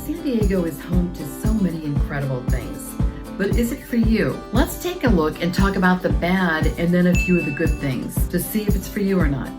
San Diego is home to so many incredible things. But is it for you? Let's take a look and talk about the bad and then a few of the good things to see if it's for you or not.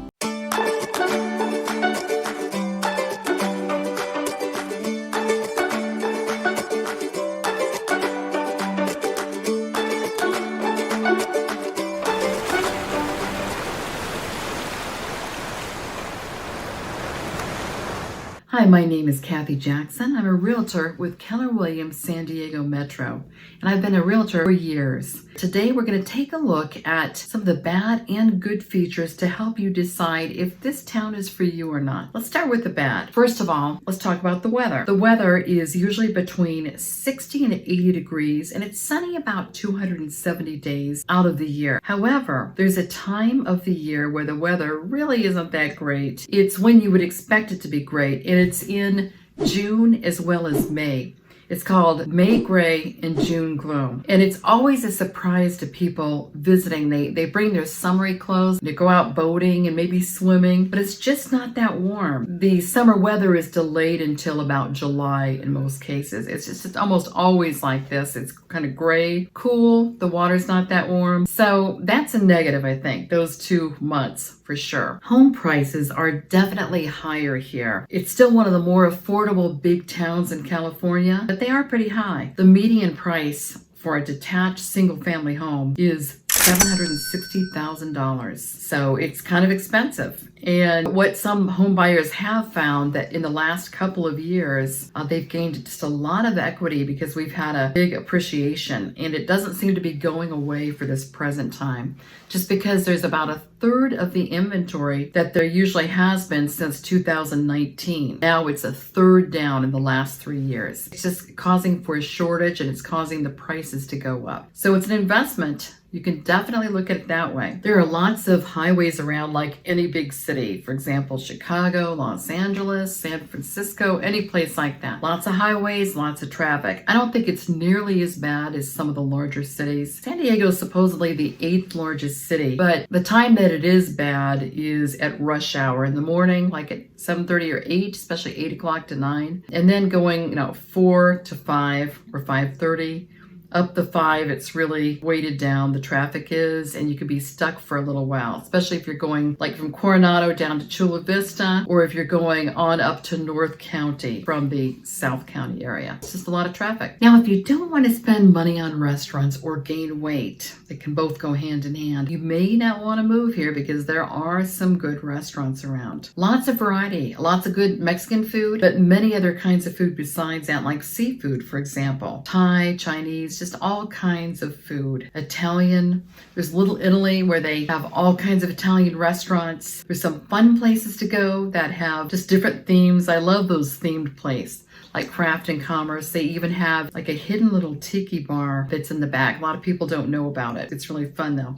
Hi, my name is Kathy Jackson. I'm a realtor with Keller Williams San Diego Metro, and I've been a realtor for years. Today, we're going to take a look at some of the bad and good features to help you decide if this town is for you or not. Let's start with the bad. First of all, let's talk about the weather. The weather is usually between 60 and 80 degrees, and it's sunny about 270 days out of the year. However, there's a time of the year where the weather really isn't that great. It's when you would expect it to be great, and it's in June as well as May. It's called May Gray and June Gloom. And it's always a surprise to people visiting. They bring their summery clothes, they go out boating and maybe swimming, but it's just not that warm. The summer weather is delayed until about July in most cases. It's almost always like this. It's kind of gray, cool, the water's not that warm. So that's a negative, I think, those 2 months for sure. Home prices are definitely higher here. It's still one of the more affordable big towns in California, but they are pretty high. The median price for a detached single-family home is $760,000. So it's kind of expensive. And what some home buyers have found that in the last couple of years, they've gained just a lot of equity because we've had a big appreciation, and it doesn't seem to be going away for this present time, just because there's about a third of the inventory that there usually has been since 2019. Now it's a third down in the last 3 years. It's just causing for a shortage, and it's causing the prices to go up. So it's an investment. You can definitely look at it that way. There are lots of highways around like any big city. For example, Chicago, Los Angeles, San Francisco, any place like that. Lots of highways, lots of traffic. I don't think it's nearly as bad as some of the larger cities. San Diego is supposedly the 8th largest city, but the time that it is bad is at rush hour in the morning, like at 7:30 or 8, especially 8 o'clock to 9. And then going, 4 to 5 or 5:30. Up the 5, it's really weighted down, the traffic is, and you could be stuck for a little while, especially if you're going like from Coronado down to Chula Vista, or if you're going on up to North County from the South County area. It's just a lot of traffic. Now, if you don't want to spend money on restaurants or gain weight, they can both go hand in hand. You may not want to move here because there are some good restaurants around. Lots of variety, lots of good Mexican food, but many other kinds of food besides that, like seafood, for example. Thai, Chinese, just all kinds of food. Italian, there's Little Italy where they have all kinds of Italian restaurants. There's some fun places to go that have just different themes. I love those themed places like Craft and Commerce. They even have like a hidden little tiki bar that's in the back. A lot of people don't know about it. It's really fun though.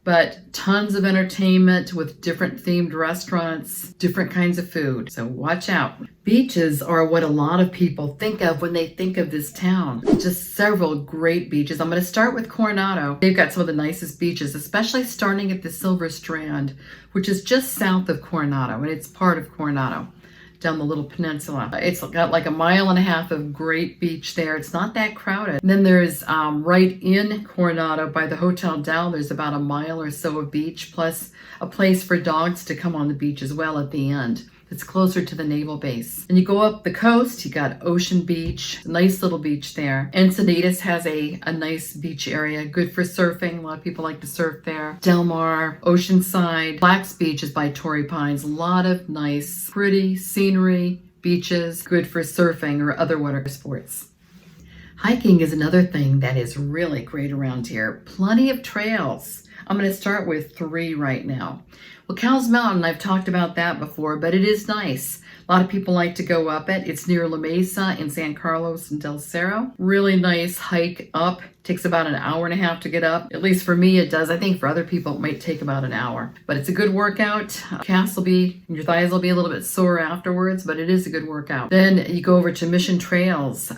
But tons of entertainment with different themed restaurants, different kinds of food. So watch out. Beaches are what a lot of people think of when they think of this town. Just several great beaches. I'm going to start with Coronado. They've got some of the nicest beaches, especially starting at the Silver Strand, which is just south of Coronado, and it's part of Coronado, down the little peninsula. It's got like 1.5 miles of great beach there. It's not that crowded. And then there's right in Coronado by the Hotel Del, there's about 1 mile or so of beach, plus a place for dogs to come on the beach as well at the end. It's closer to the naval base. And you go up the coast, you got Ocean Beach, nice little beach there. Encinitas has a nice beach area, good for surfing. A lot of people like to surf there. Del Mar, Oceanside, Black's Beach is by Torrey Pines. A lot of nice, pretty scenery, beaches, good for surfing or other water sports. Hiking is another thing that is really great around here. Plenty of trails. I'm going to start with 3 right now. Well, Cowles Mountain, I've talked about that before, but it is nice. A lot of people like to go up it. It's near La Mesa in San Carlos and Del Cerro. Really nice hike up. Takes about 1.5 hours to get up. At least for me it does. I think for other people it might take about 1 hour. But it's a good workout. Your thighs will be a little bit sore afterwards, but it is a good workout. Then you go over to Mission Trails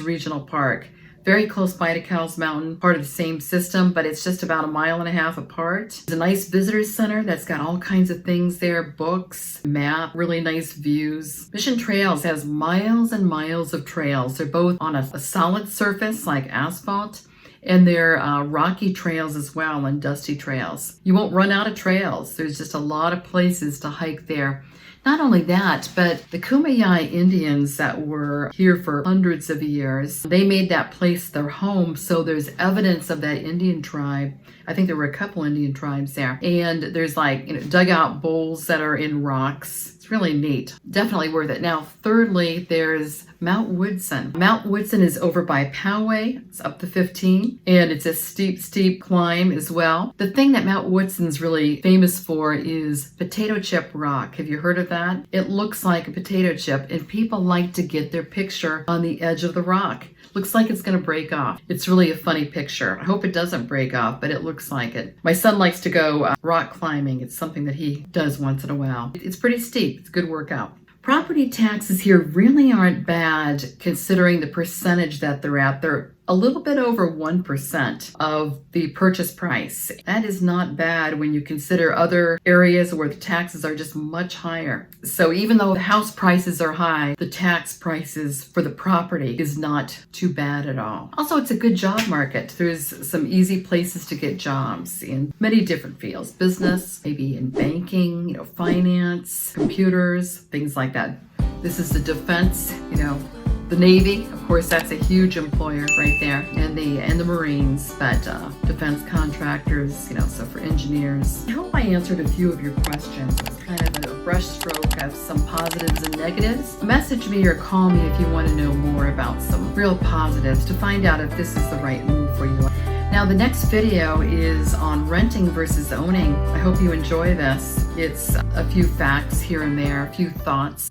Regional Park. very close by to Cowles Mountain, part of the same system, but it's just about 1.5 miles apart. There's a nice visitor center that's got all kinds of things there, books, map, really nice views. Mission Trails has miles and miles of trails. They're both on a solid surface like asphalt, and they're rocky trails as well and dusty trails. You won't run out of trails. There's just a lot of places to hike there. Not only that, but the Kumeyaay Indians that were here for hundreds of years, they made that place their home, so there's evidence of that Indian tribe. I think there were a couple Indian tribes there. And there's dugout bowls that are in rocks. It's really neat. Definitely worth it. Now, thirdly, there's Mount Woodson. Mount Woodson is over by Poway. It's up to 15, and it's a steep climb as well. The thing that Mount Woodson's really famous for is potato chip rock. Have you heard of that? It looks like a potato chip, and people like to get their picture on the edge of the rock. Looks like it's going to break off. It's really a funny picture. I hope it doesn't break off, but it looks like it. My son likes to go rock climbing. It's something that he does once in a while. It's pretty steep. It's a good workout. Property taxes here really aren't bad considering the percentage that they're at. They're a little bit over 1% of the purchase price. That is not bad when you consider other areas where the taxes are just much higher. So even though the house prices are high, the tax prices for the property is not too bad at all. Also, it's a good job market. There's some easy places to get jobs in many different fields. Business, maybe in banking, finance, computers, things like that. This is the defense, the Navy, of course, that's a huge employer right there, and the Marines, but defense contractors, so for engineers. I hope I answered a few of your questions. It's kind of a brush stroke of some positives and negatives. Message me or call me if you want to know more about some real positives to find out if this is the right move for you. Now, the next video is on renting versus owning. I hope you enjoy this. It's a few facts here and there, a few thoughts.